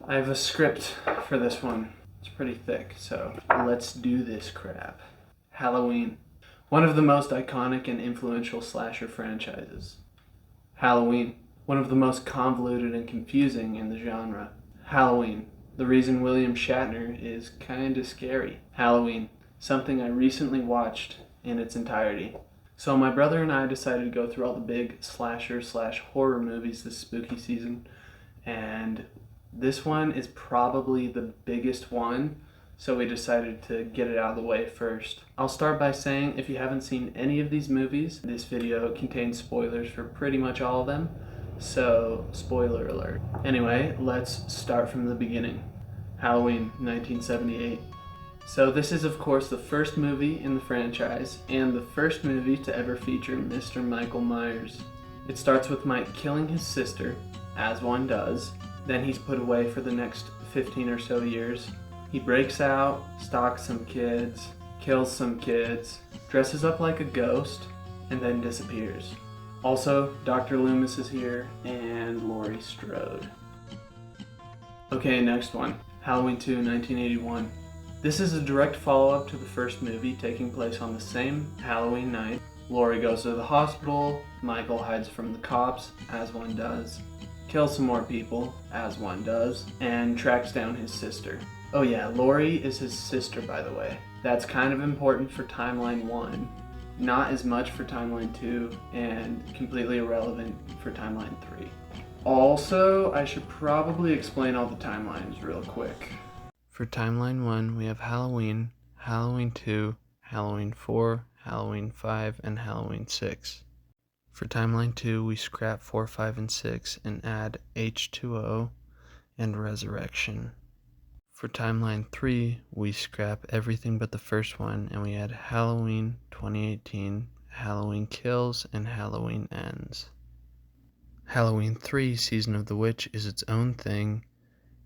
I have a script for this one. It's pretty thick, so let's do this crap. Halloween. One of the most iconic and influential slasher franchises. Halloween. One of the most convoluted and confusing in the genre. Halloween. The reason William Shatner is kinda scary. Halloween. Something I recently watched in its entirety. So my brother and I decided to go through all the big slasher/horror movies this spooky season, and this one is probably the biggest one, so we decided to get it out of the way first. I'll start by saying if you haven't seen any of these movies, this video contains spoilers for pretty much all of them, so spoiler alert. Anyway, let's start from the beginning. Halloween, 1978. So this is of course the first movie in the franchise, and the first movie to ever feature Mr. Michael Myers. It starts with Mike killing his sister, as one does. Then he's put away for the next 15 or so years. He breaks out, stalks some kids, kills some kids, dresses up like a ghost, and then disappears. Also, Dr. Loomis is here, and Laurie Strode. Okay, next one. Halloween 2, 1981. This is a direct follow-up to the first movie, taking place on the same Halloween night. Laurie goes to the hospital, Michael hides from the cops, as one does, kills some more people, as one does, and tracks down his sister. Oh yeah, Laurie is his sister, by the way. That's kind of important for Timeline 1, not as much for Timeline 2, and completely irrelevant for Timeline 3. Also, I should probably explain all the timelines real quick. For Timeline 1, we have Halloween, Halloween 2, Halloween 4, Halloween 5, and Halloween 6. For Timeline 2, we scrap 4, 5, and 6 and add H2O and Resurrection. For Timeline 3, we scrap everything but the first one and we add Halloween 2018, Halloween Kills, and Halloween Ends. Halloween 3, Season of the Witch, is its own thing,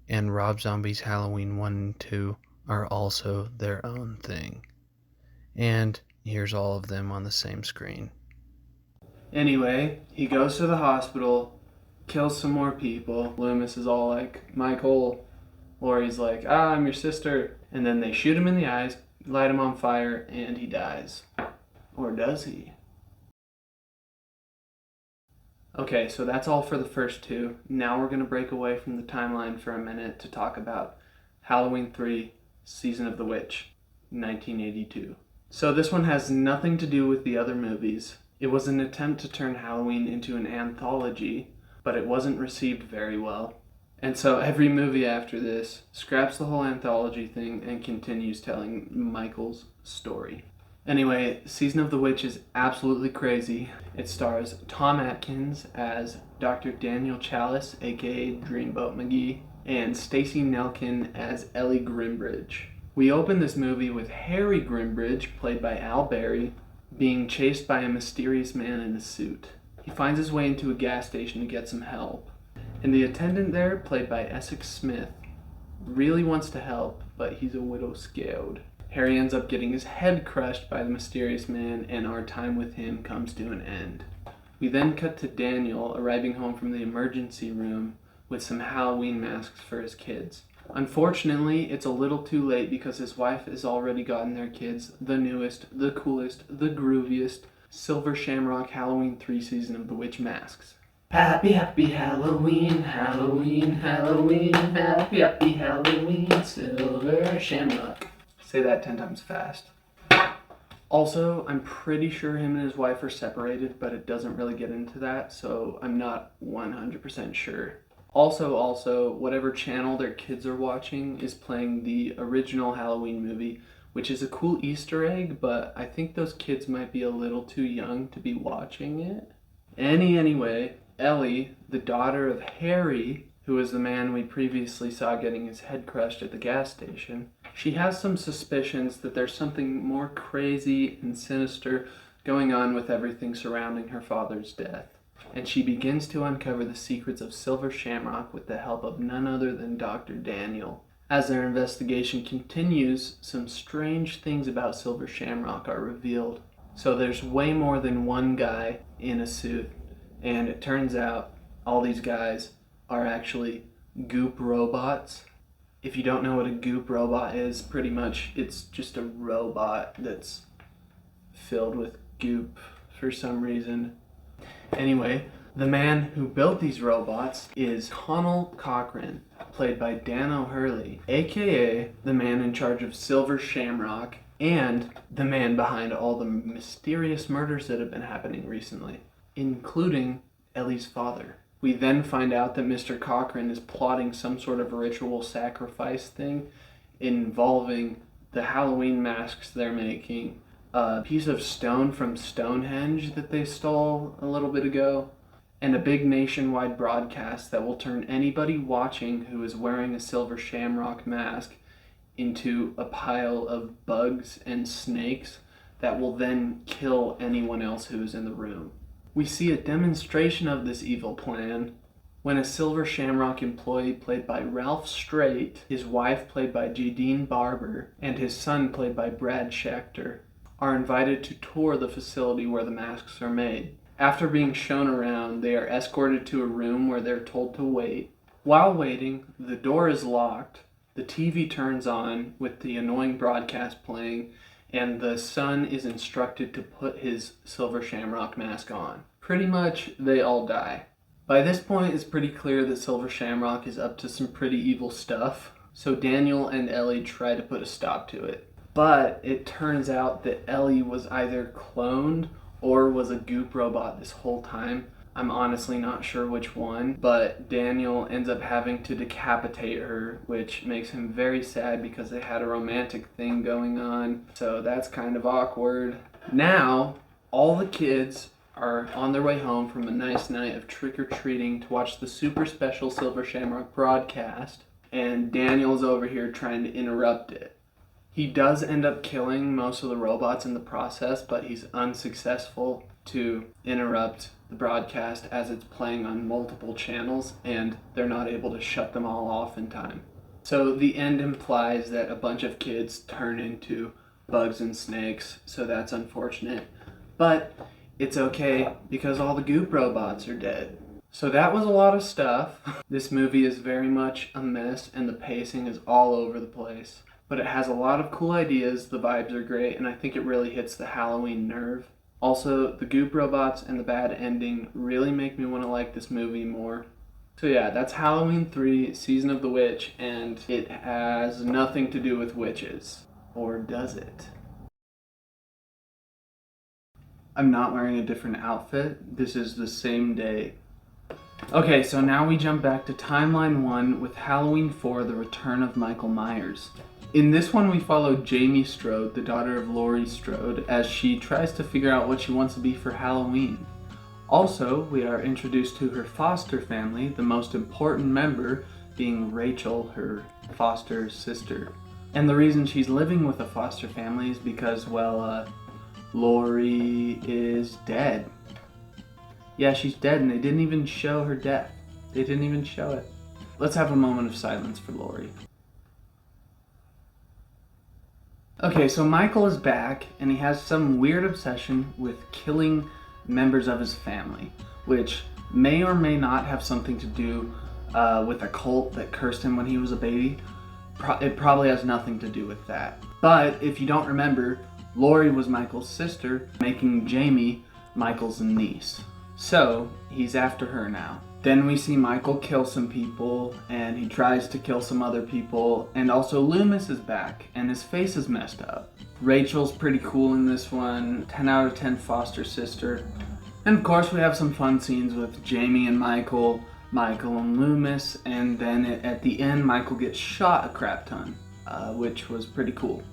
and Rob Zombie's Halloween 1 and 2 are also their own thing. And here's all of them on the same screen. Anyway, he goes to the hospital, kills some more people. Loomis is all like, Michael. Laurie's like, I'm your sister. And then they shoot him in the eyes, light him on fire, and he dies. Or does he? Okay, so that's all for the first two. Now we're going to break away from the timeline for a minute to talk about Halloween 3, Season of the Witch, 1982. So this one has nothing to do with the other movies. It was an attempt to turn Halloween into an anthology, but it wasn't received very well. And so every movie after this scraps the whole anthology thing and continues telling Michael's story. Anyway, Season of the Witch is absolutely crazy. It stars Tom Atkins as Dr. Daniel Chalice, aka Dreamboat McGee, and Stacey Nelkin as Ellie Grimbridge. We open this movie with Harry Grimbridge, played by Al Berry, being chased by a mysterious man in a suit. He finds his way into a gas station to get some help. And the attendant there, played by Essex Smith, really wants to help, but he's a widow scared. Harry ends up getting his head crushed by the mysterious man, and our time with him comes to an end. We then cut to Daniel arriving home from the emergency room with some Halloween masks for his kids. Unfortunately, it's a little too late because his wife has already gotten their kids the newest, the coolest, the grooviest Silver Shamrock Halloween 3 Season of the Witch masks. Happy, happy Halloween, Halloween, Halloween, happy, happy Halloween, Silver Shamrock. Say that 10 times fast. Also, I'm pretty sure him and his wife are separated, but it doesn't really get into that, so I'm not 100% sure. Also, whatever channel their kids are watching is playing the original Halloween movie, which is a cool Easter egg, but I think those kids might be a little too young to be watching it. Anyway, Ellie, the daughter of Harry, who is the man we previously saw getting his head crushed at the gas station, she has some suspicions that there's something more crazy and sinister going on with everything surrounding her father's death. And she begins to uncover the secrets of Silver Shamrock with the help of none other than Dr. Daniel. As their investigation continues, some strange things about Silver Shamrock are revealed. So there's way more than one guy in a suit, and it turns out all these guys are actually goop robots. If you don't know what a goop robot is, pretty much it's just a robot that's filled with goop for some reason. Anyway, the man who built these robots is Connell Cochran, played by Dan O'Hurley, aka the man in charge of Silver Shamrock and the man behind all the mysterious murders that have been happening recently, including Ellie's father. We then find out that Mr. Cochran is plotting some sort of ritual sacrifice thing involving the Halloween masks they're making, a piece of stone from Stonehenge that they stole a little bit ago, and a big nationwide broadcast that will turn anybody watching who is wearing a Silver Shamrock mask into a pile of bugs and snakes that will then kill anyone else who is in the room. We see a demonstration of this evil plan when a Silver Shamrock employee played by Ralph Straight, his wife played by Jadine Barber, and his son played by Brad Schechter are invited to tour the facility where the masks are made. After being shown around, they are escorted to a room where they're told to wait. While waiting, the door is locked, the TV turns on with the annoying broadcast playing, and the son is instructed to put his Silver Shamrock mask on. Pretty much, they all die. By this point, it's pretty clear that Silver Shamrock is up to some pretty evil stuff, so Daniel and Ellie try to put a stop to it. But it turns out that Ellie was either cloned or was a goop robot this whole time. I'm honestly not sure which one, but Daniel ends up having to decapitate her, which makes him very sad because they had a romantic thing going on, so that's kind of awkward. Now, all the kids are on their way home from a nice night of trick-or-treating to watch the super special Silver Shamrock broadcast, and Daniel's over here trying to interrupt it. He does end up killing most of the robots in the process, but he's unsuccessful to interrupt the broadcast as it's playing on multiple channels, and they're not able to shut them all off in time. So the end implies that a bunch of kids turn into bugs and snakes, so that's unfortunate. But it's okay because all the goop robots are dead. So that was a lot of stuff. This movie is very much a mess and the pacing is all over the place. But it has a lot of cool ideas, the vibes are great, and I think it really hits the Halloween nerve. Also, the goop robots and the bad ending really make me want to like this movie more. So yeah, that's Halloween 3, Season of the Witch, and it has nothing to do with witches. Or does it? I'm not wearing a different outfit. This is the same day. Okay, so now we jump back to Timeline 1 with Halloween 4, The Return of Michael Myers. In this one, we follow Jamie Strode, the daughter of Laurie Strode, as she tries to figure out what she wants to be for Halloween. Also, we are introduced to her foster family, the most important member being Rachel, her foster sister. And the reason she's living with a foster family is because, well, Laurie is dead. Yeah, she's dead, and they didn't even show her death. They didn't even show it. Let's have a moment of silence for Laurie. Okay, so Michael is back, and he has some weird obsession with killing members of his family, which may or may not have something to do with a cult that cursed him when he was a baby. It probably has nothing to do with that. But if you don't remember, Laurie was Michael's sister, making Jamie Michael's niece. So, he's after her now. Then we see Michael kill some people, and he tries to kill some other people, and also Loomis is back, and his face is messed up. Rachel's pretty cool in this one, 10 out of 10 foster sister. And of course we have some fun scenes with Jamie and Michael and Loomis, and then at the end Michael gets shot a crap ton, which was pretty cool.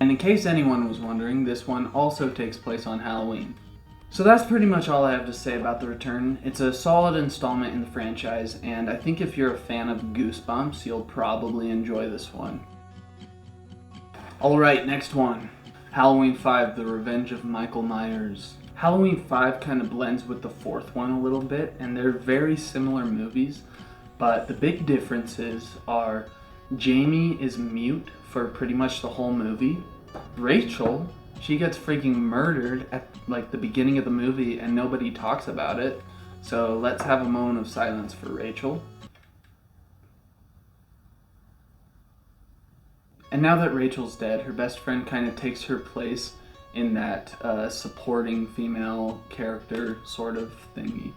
And in case anyone was wondering, this one also takes place on Halloween. So that's pretty much all I have to say about The Return. It's a solid installment in the franchise, and I think if you're a fan of Goosebumps, you'll probably enjoy this one. Alright, next one. Halloween 5, The Revenge of Michael Myers. Halloween 5 kind of blends with the fourth one a little bit, and they're very similar movies, but the big differences are Jamie is mute for pretty much the whole movie. Rachel, she gets freaking murdered at like the beginning of the movie and nobody talks about it. So let's have a moment of silence for Rachel. And now that Rachel's dead, her best friend kind of takes her place in that supporting female character sort of thingy.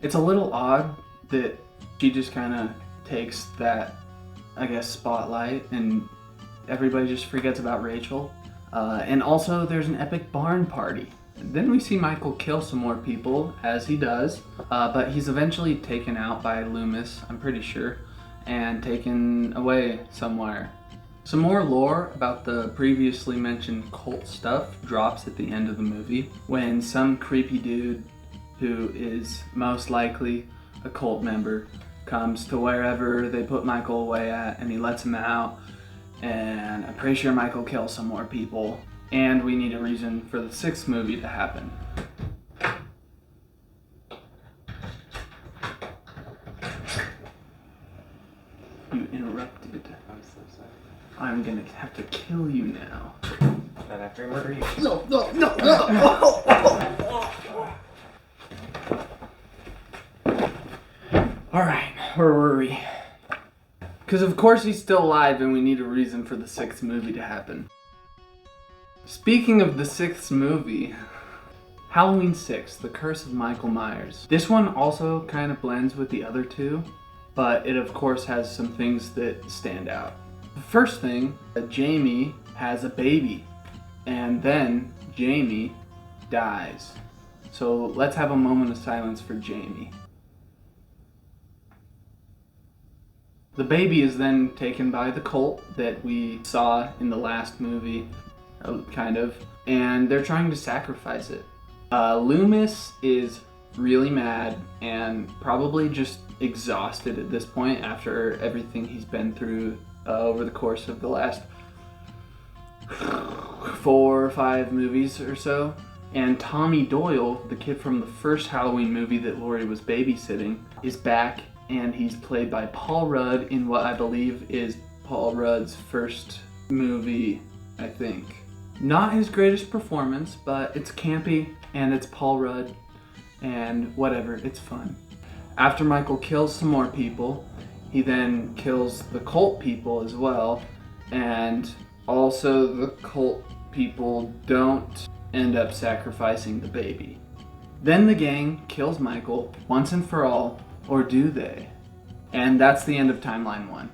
It's a little odd that she just kind of takes that, I guess, spotlight and everybody just forgets about Rachel. And also there's an epic barn party. Then we see Michael kill some more people, as he does, but he's eventually taken out by Loomis, I'm pretty sure, and taken away somewhere. Some more lore about the previously mentioned cult stuff drops at the end of the movie when some creepy dude who is most likely a cult member comes to wherever they put Michael away at, and he lets him out, and I'm pretty sure Michael kills some more people, and we need a reason for the 6th movie to happen. You interrupted. I'm so sorry. I'm gonna have to kill you now. Not after I murder you. No. Alright, where were we? Because of course he's still alive and we need a reason for the 6th movie to happen. Speaking of the 6th movie, Halloween 6, The Curse of Michael Myers. This one also kind of blends with the other two, but it of course has some things that stand out. The first thing, Jamie has a baby, and then Jamie dies. So let's have a moment of silence for Jamie. The baby is then taken by the cult that we saw in the last movie, kind of, and they're trying to sacrifice it. Loomis is really mad and probably just exhausted at this point after everything he's been through over the course of the last 4 or 5 movies or so. And Tommy Doyle, the kid from the first Halloween movie that Laurie was babysitting, is back, and he's played by Paul Rudd in what I believe is Paul Rudd's first movie, I think. Not his greatest performance, but it's campy, and it's Paul Rudd, and whatever, it's fun. After Michael kills some more people, he then kills the cult people as well, and also the cult people don't end up sacrificing the baby. Then the gang kills Michael once and for all, or do they? And that's the end of Timeline 1.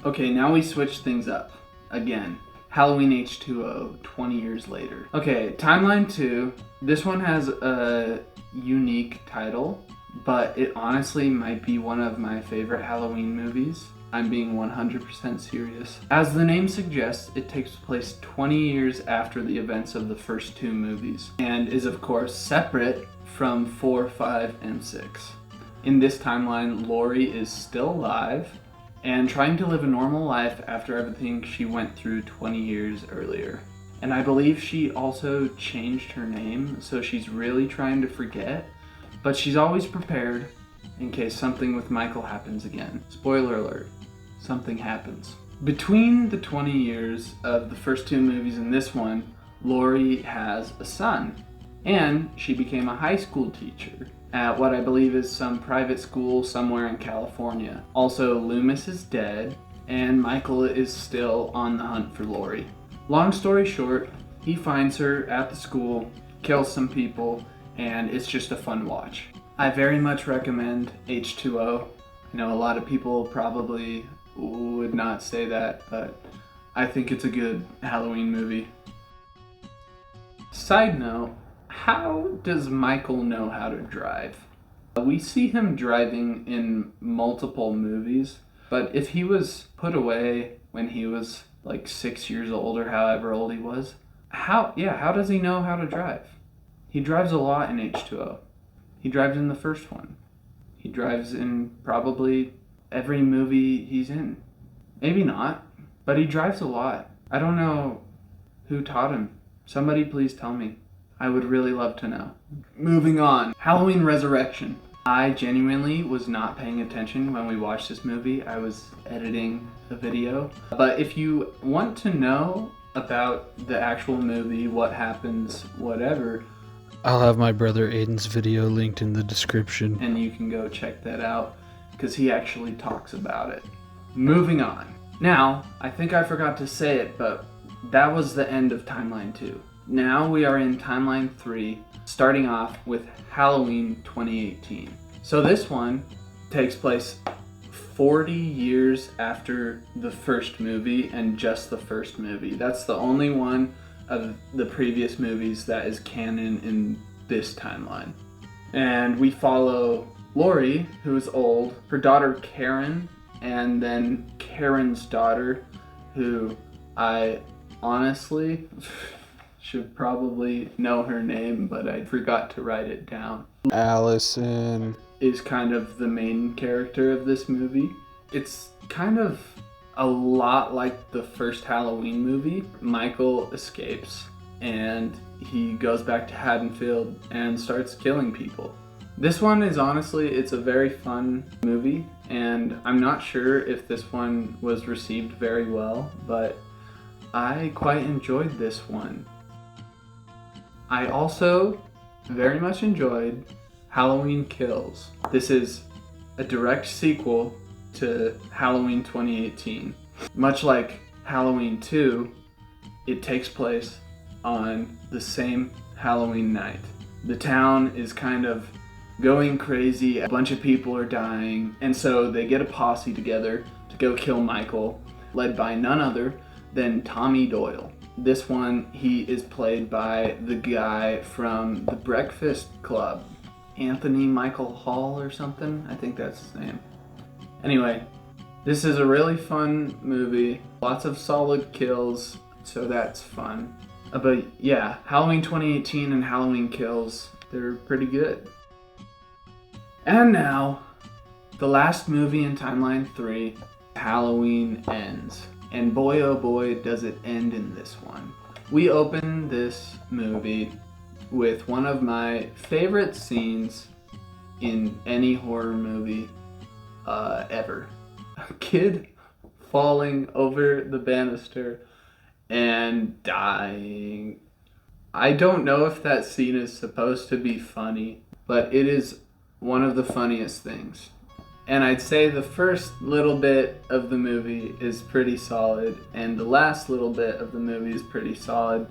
Okay, now we switch things up again. Halloween H2O, 20 years later. Okay, Timeline 2, this one has a unique title, but it honestly might be one of my favorite Halloween movies. I'm being 100% serious. As the name suggests, it takes place 20 years after the events of the first 2 movies, and is of course separate from 4, 5, and 6. In this timeline, Laurie is still alive and trying to live a normal life after everything she went through 20 years earlier. And I believe she also changed her name, so she's really trying to forget, but she's always prepared in case something with Michael happens again. Spoiler alert, something happens. Between the 20 years of the first 2 movies and this one, Laurie has a son, and she became a high school teacher at what I believe is some private school somewhere in California. Also, Loomis is dead, and Michael is still on the hunt for Laurie. Long story short, he finds her at the school, kills some people, and it's just a fun watch. I very much recommend H2O. I know a lot of people probably would not say that, but I think it's a good Halloween movie. Side note, how does Michael know how to drive? We see him driving in multiple movies, but if he was put away when he was like 6 years old or however old he was, how does he know how to drive? He drives a lot in H2O. He drives in the first one. He drives in probably every movie he's in. Maybe not, but he drives a lot. I don't know who taught him. Somebody please tell me. I would really love to know. Moving on. Halloween Resurrection. I genuinely was not paying attention when we watched this movie. I was editing a video. But if you want to know about the actual movie, what happens, whatever, I'll have my brother Aiden's video linked in the description. and you can go check that out because he actually talks about it. Moving on. Now, I think I forgot to say it, but that was the end of Timeline 2. Now we are in Timeline 3, starting off with Halloween 2018. So this one takes place 40 years after the first movie, and just the first movie. That's the only one of the previous movies that is canon in this timeline. And we follow Auri, who is old, her daughter Karen, and then Karen's daughter, who I honestly should probably know her name, but I forgot to write it down. Allison Is kind of the main character of this movie. It's kind of a lot like the first Halloween movie. Michael escapes and he goes back to Haddonfield and starts killing people. This one is honestly, it's a very fun movie, and I'm not sure if this one was received very well, but I quite enjoyed this one. I also very much enjoyed Halloween Kills. This is a direct sequel to Halloween 2018. Much like Halloween 2, it takes place on the same Halloween night. The town is kind of going crazy, a bunch of people are dying, and so they get a posse together to go kill Michael, led by none other than Tommy Doyle. This one, he is played by the guy from The Breakfast Club, Anthony Michael Hall or something. I think that's his name. Anyway, this is a really fun movie. Lots of solid kills, so that's fun. But yeah, Halloween 2018 and Halloween Kills, they're pretty good. And now, the last movie in Timeline 3, Halloween Ends. And boy oh boy does it end in this one. We open this movie with one of my favorite scenes in any horror movie ever. A kid falling over the banister and dying. I don't know if that scene is supposed to be funny, but it is one of the funniest things. And I'd say the first little bit of the movie is pretty solid, and the last little bit of the movie is pretty solid.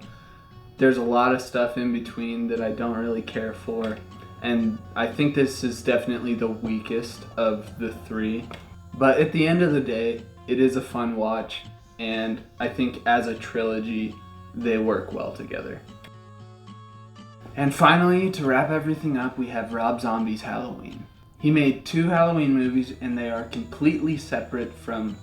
There's a lot of stuff in between that I don't really care for, and I think this is definitely the weakest of the three. But at the end of the day, it is a fun watch, and I think as a trilogy, they work well together. And finally, to wrap everything up, we have Rob Zombie's Halloween. He made 2 Halloween movies, and they are completely separate from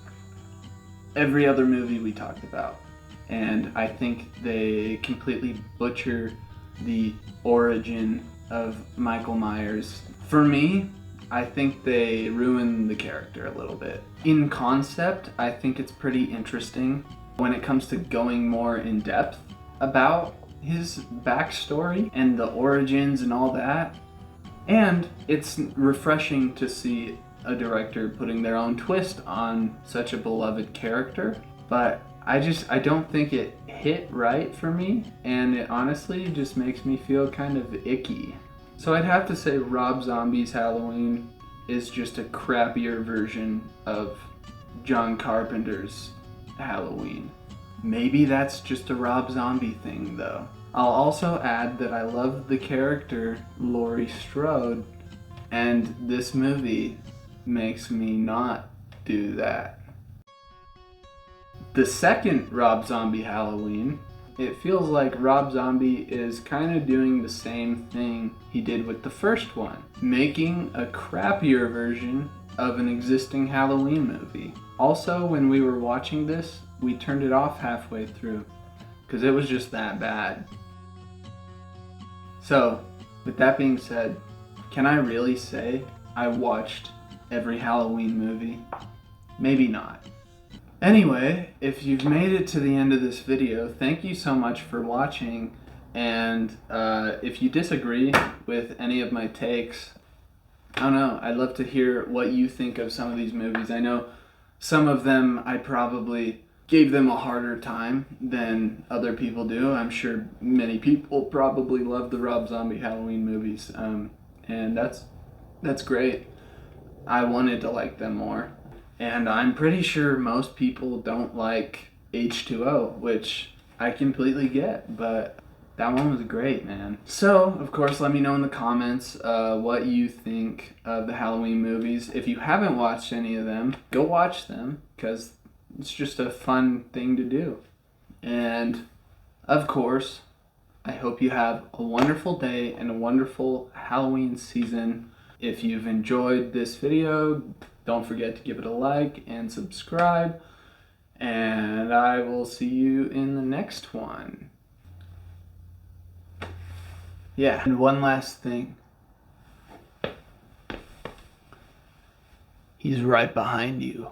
every other movie we talked about. And I think they completely butcher the origin of Michael Myers. For me, I think they ruin the character a little bit. In concept, I think it's pretty interesting when it comes to going more in depth about his backstory and the origins and all that. And it's refreshing to see a director putting their own twist on such a beloved character. But I don't think it hit right for me, and it honestly just makes me feel kind of icky. So I'd have to say Rob Zombie's Halloween is just a crappier version of John Carpenter's Halloween. Maybe that's just a Rob Zombie thing though. I'll also add that I love the character Laurie Strode, and this movie makes me not do that. The second Rob Zombie Halloween, it feels like Rob Zombie is kind of doing the same thing he did with the first one, making a crappier version of an existing Halloween movie. Also, when we were watching this, we turned it off halfway through, because it was just that bad. So, with that being said, can I really say I watched every Halloween movie? Maybe not. Anyway, if you've made it to the end of this video, thank you so much for watching, and if you disagree with any of my takes, I don't know, I'd love to hear what you think of some of these movies. I know some of them I probably gave them a harder time than other people do. I'm sure many people probably love the Rob Zombie Halloween movies, and that's great. I wanted to like them more. And I'm pretty sure most people don't like H2O, which I completely get, but that one was great, man. So, of course, let me know in the comments what you think of the Halloween movies. If you haven't watched any of them, go watch them, because it's just a fun thing to do. And, of course, I hope you have a wonderful day and a wonderful Halloween season. If you've enjoyed this video, don't forget to give it a like and subscribe. And I will see you in the next one. Yeah, and one last thing. He's right behind you.